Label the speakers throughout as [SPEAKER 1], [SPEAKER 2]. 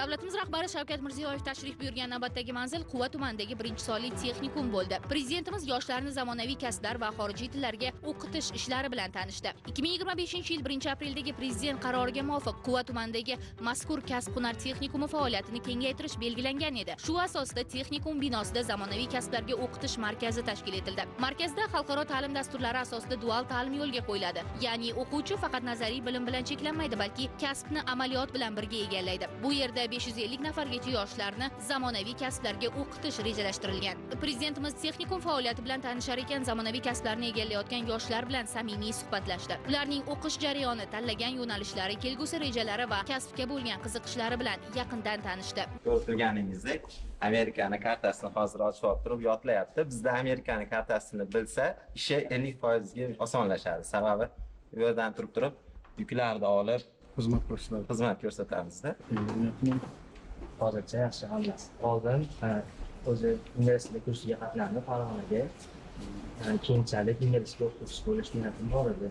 [SPEAKER 1] Davlatimiz rahbari Shavkat Mirziyoyev tashrif buyurgan navbatdagi manzil Quva tumanidagi 1-sonli texnikum bo'ldi. Prezidentimiz yoshlarni zamonaviy kasblar va xorijiy tillarga o'qitish ishlari bilan tanishdi. 2025-yil 1-apreldagi prezident qaroriga muvofiq Quva tumanidagi mazkur kasb-hunar texnikumi faoliyatini kengaytirish belgilangan edi. Shu asosda texnikum binosida zamonaviy kasblarga o'qitish markazi tashkil etildi. Markazda xalqaro ta'lim dasturlari asosida dual ta'lim yo'lga qo'yiladi. Ya'ni o'quvchi faqat nazariy bilim bilan cheklanmaydi, balki kasbni amaliyot bilan birga egallaydi. Bu yerda 550 nafargacha yoshlarni zamonaviy kasblarga o'qitish rejalashtirilgan. Prezidentimiz texnikum faoliyati bilan tanishar ekan, zamonaviy kasblarni egallayotgan yoshlar bilan samimiy suhbatlashdi. Ularning o'qish jarayoni, tanlagan yo'nalishlari, kelgusi rejalari va kasbga bo'lgan qiziqishlari bilan yaqindan tanishdi.
[SPEAKER 2] Ko'rib turganingizdek, Amerikani kartasini hozir ochib turib yodlayapti. Bizda Amerikani kartasini bilsa, ishi 50% ga osonlashadi. Sababi bu yerdan turib yuklarni olib xizmat ko'rsatamizda.
[SPEAKER 3] Hozircha yaxshi hammasi. Oldin o'zi ingliz tili kursiga qatnadi Farg'onaga. Keyinchalik inglizga o'qituvchi bo'lish niyatim bor edi.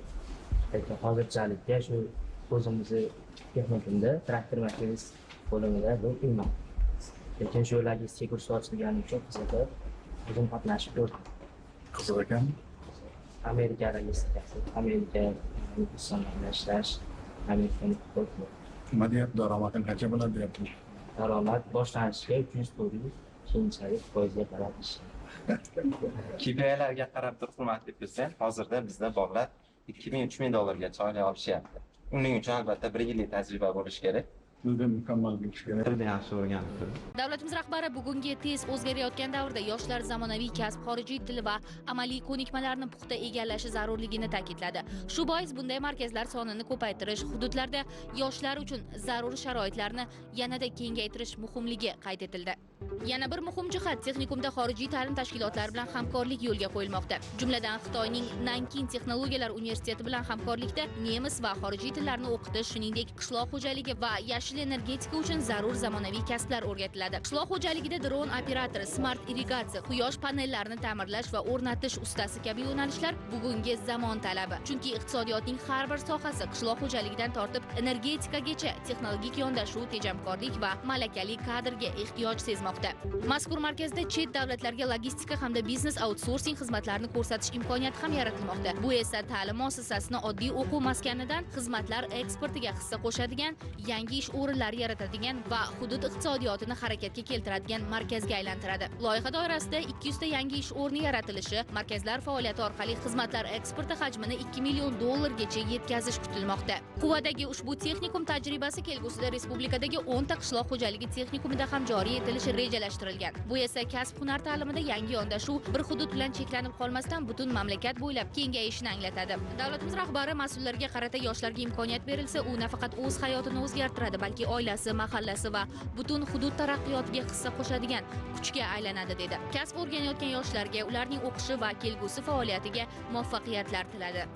[SPEAKER 3] Lekin hozirchalikka shu o'zimizni texnikumda traktor mexanik bo'limida o'qiyman. Lekin shu logistika kursi ochilgani uchun qiziqib, o'zim qatnashib ko'rdim.
[SPEAKER 4] Qiziq ekan.
[SPEAKER 3] Amerika logistikasi, Amerika insonlarla ishlash, Amerikani ko'rdim.
[SPEAKER 4] Nima deyapti, daromading qancha bo'ladi deyapti?
[SPEAKER 3] Daromad boshlanishiga 300-400, keyinchalik foizga qarab ish.
[SPEAKER 2] KPI'larga qarab turib hurmatli prezident, hozirda bizda bolalar 2000-3000 dollargacha oylik olishyapti. Uning uchun albatta 1 yillik tajriba bo'lishi kerak.
[SPEAKER 4] Bizda mukammal bo'lishi kerak.
[SPEAKER 2] Tilni yaxshi o'rganib turib.
[SPEAKER 1] Davlatimiz rahbari bugungi tez o'zgarayotgan davrda yoshlar zamonaviy kasb, xorijiy til va amaliy ko'nikmalarni puxta egallashi zarurligini ta'kidladi. Shu bois bunday markazlar sonini ko'paytirish, hududlarda yoshlar uchun zarur sharoitlarni yanada kengaytirish muhimligi qayd etildi. Yana bir muhim jihat, texnikumda xorijiy ta'lim tashkilotlari bilan hamkorlik yo'lga qo'yilmoqda. Jumladan Xitoyning Nankin texnologiyalar universiteti bilan hamkorlikda nemis va xorijiy tillarni o'qitish, shuningdek qishloq xo'jaligi va yashil energetika uchun zarur zamonaviy kasblar o'rgatiladi. Qishloq xo'jaligida dron operatori, smart irrigatsiya, quyosh panellarini ta'mirlash va o'rnatish ustasi kabi yo'nalishlar bugungi zamon talabi. Chunki iqtisodiyotning har bir sohasi qishloq xo'jaligidan tortib energetikagacha texnologik yondashuv, tejamkorlik va malakali kadrga ehtiyoj sezmoqda. Mazkur markazda chet davlatlarga logistika hamda biznes outsourcing xizmatlarini ko'rsatish imkoniyati ham yaratilmoqda. Bu esa ta'lim muassasasini oddiy o'quv maskanidan xizmatlar eksportiga hissa qo'shadigan, yangi ish o'rinlari yaratadigan va hudud iqtisodiyotini harakatga keltiradigan markazga aylantiradi. Loyiha doirasida 200 ta yangi ish o'rni yaratilishi, markazlar faoliyati orqali xizmatlar eksporti hajmini 2 million dollargacha yetkazish kutilmoqda. Quvadagi ushbu texnikum tajribasi kelgusida respublikadagi 10 ta qishloq xo'jaligi texnikumida ham joriy etilishi rejalashtirilgan. Bu esa kasb-hunar ta'limida yangi yondashuv bir hudud bilan cheklanib qolmasdan butun mamlakat bo'ylab kengayishini anglatadi. Davlatimiz rahbari mas'ullarga qarata yoshlarga imkoniyat berilsa, u nafaqat o'z hayotini o'zgartiradi, balki oilasi, mahallasi va butun hudud taraqqiyotiga hissa qo'shadigan kuchga aylanadi dedi. Kasb o'rganayotgan yoshlarga ularning o'qishi va kelgusi faoliyatiga muvaffaqiyatlar tiladi.